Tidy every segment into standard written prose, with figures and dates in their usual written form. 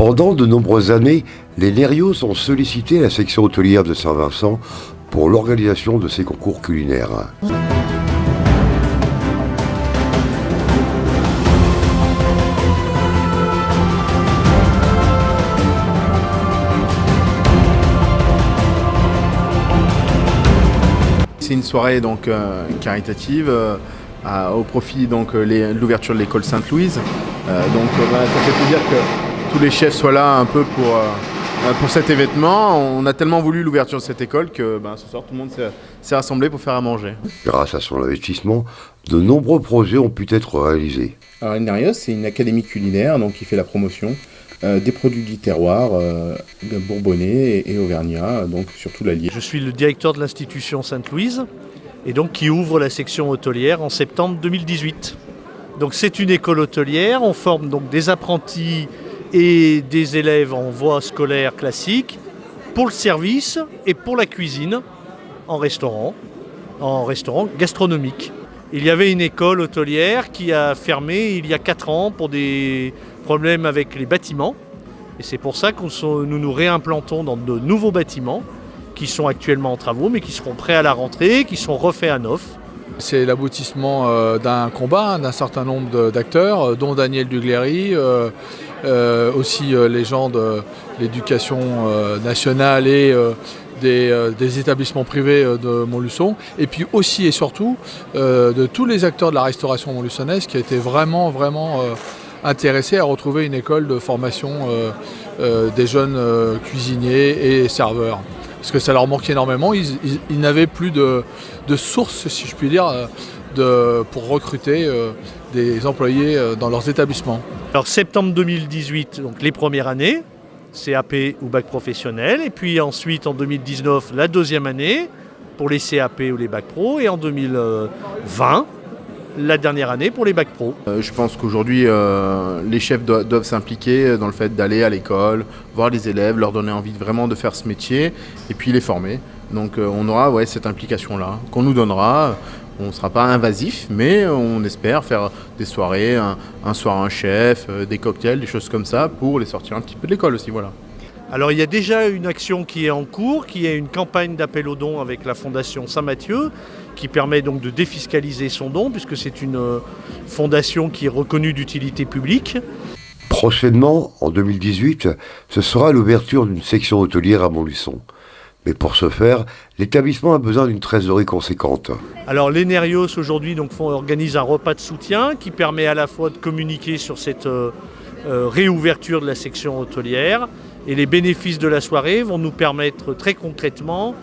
Pendant de nombreuses années, les Nérios ont sollicité la section hôtelière de Saint-Vincent pour l'organisation de ces concours culinaires. C'est une soirée donc caritative au profit donc de l'ouverture de l'école Sainte-Louise. Ça fait plaisir que tous les chefs soient là un peu pour cet événement. On a tellement voulu l'ouverture de cette école que ce soir tout le monde s'est rassemblé pour faire à manger. Grâce à son investissement, de nombreux projets ont pu être réalisés. Alors Les Nérios, c'est une académie culinaire donc qui fait la promotion des produits du terroir bourbonnais et auvergnat, donc surtout l'Allier. Je suis le directeur de l'institution Sainte-Louise et donc qui ouvre la section hôtelière en septembre 2018. Donc c'est une école hôtelière, on forme donc des apprentis et des élèves en voie scolaire classique pour le service et pour la cuisine en restaurant gastronomique. Il y avait une école hôtelière qui a fermé il y a 4 ans pour des problèmes avec les bâtiments. Et c'est pour ça que nous nous réimplantons dans de nouveaux bâtiments qui sont actuellement en travaux, mais qui seront prêts à la rentrée, qui sont refaits à neuf. C'est l'aboutissement d'un combat d'un certain nombre d'acteurs, dont Daniel Dugléry, aussi les gens de l'éducation nationale et des établissements privés de Montluçon, et puis aussi et surtout de tous les acteurs de la restauration montluçonnaise qui étaient vraiment intéressés à retrouver une école de formation des jeunes cuisiniers et serveurs. Parce que ça leur manquait énormément, ils n'avaient plus de sources, si je puis dire, pour recruter des employés dans leurs établissements. Alors septembre 2018, donc les premières années, CAP ou bac professionnel, et puis ensuite en 2019 la deuxième année pour les CAP ou les bacs pro, et en 2020 la dernière année pour les bacs pro. Je pense qu'aujourd'hui les chefs doivent s'impliquer dans le fait d'aller à l'école, voir les élèves, leur donner envie vraiment de faire ce métier et puis les former. Donc on aura cette implication-là qu'on nous donnera. On ne sera pas invasif, mais on espère faire des soirées, un soir un chef, des cocktails, des choses comme ça pour les sortir un petit peu de l'école aussi. Voilà. Alors il y a déjà une action qui est en cours, qui est une campagne d'appel aux dons avec la Fondation Saint-Mathieu, qui permet donc de défiscaliser son don, puisque c'est une fondation qui est reconnue d'utilité publique. Prochainement, en 2018, ce sera l'ouverture d'une section hôtelière à Montluçon. Mais pour ce faire, l'établissement a besoin d'une trésorerie conséquente. Alors les Nérios aujourd'hui organisent un repas de soutien qui permet à la fois de communiquer sur cette réouverture de la section hôtelière, et les bénéfices de la soirée vont nous permettre très concrètement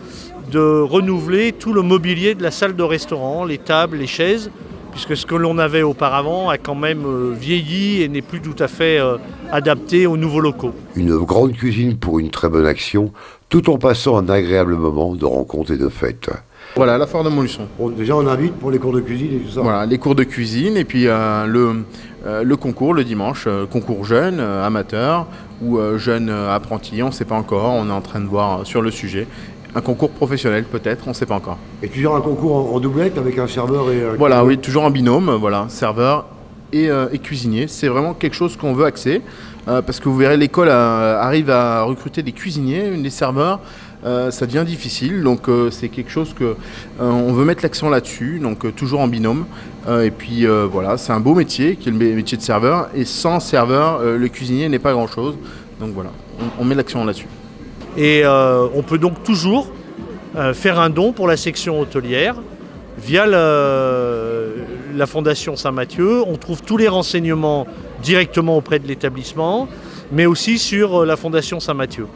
de renouveler tout le mobilier de la salle de restaurant, les tables, les chaises, puisque ce que l'on avait auparavant a quand même vieilli et n'est plus tout à fait adapté aux nouveaux locaux. Une grande cuisine pour une très bonne action, tout en passant un agréable moment de rencontre et de fête. Voilà, la foire de Montluçon. Bon, déjà, on invite pour les cours de cuisine et tout ça. Voilà, les cours de cuisine et puis le concours le dimanche, concours jeunes, amateurs ou jeunes apprentis, on ne sait pas encore, on est en train de voir sur le sujet. Un concours professionnel peut-être, on ne sait pas encore. Et toujours un concours en doublette avec un serveur et un... Voilà, oui, toujours en binôme, voilà, serveur et cuisinier. C'est vraiment quelque chose qu'on veut axer, parce que vous verrez, l'école arrive à recruter des cuisiniers, des serveurs, ça devient difficile, donc c'est quelque chose que on veut mettre l'accent là-dessus, donc toujours en binôme. Et puis voilà, c'est un beau métier qui est le métier de serveur, et sans serveur, le cuisinier n'est pas grand-chose. Donc voilà, on met l'accent là-dessus. Et on peut donc toujours faire un don pour la section hôtelière via la Fondation Saint-Mathieu. On trouve tous les renseignements directement auprès de l'établissement, mais aussi sur la Fondation Saint-Mathieu.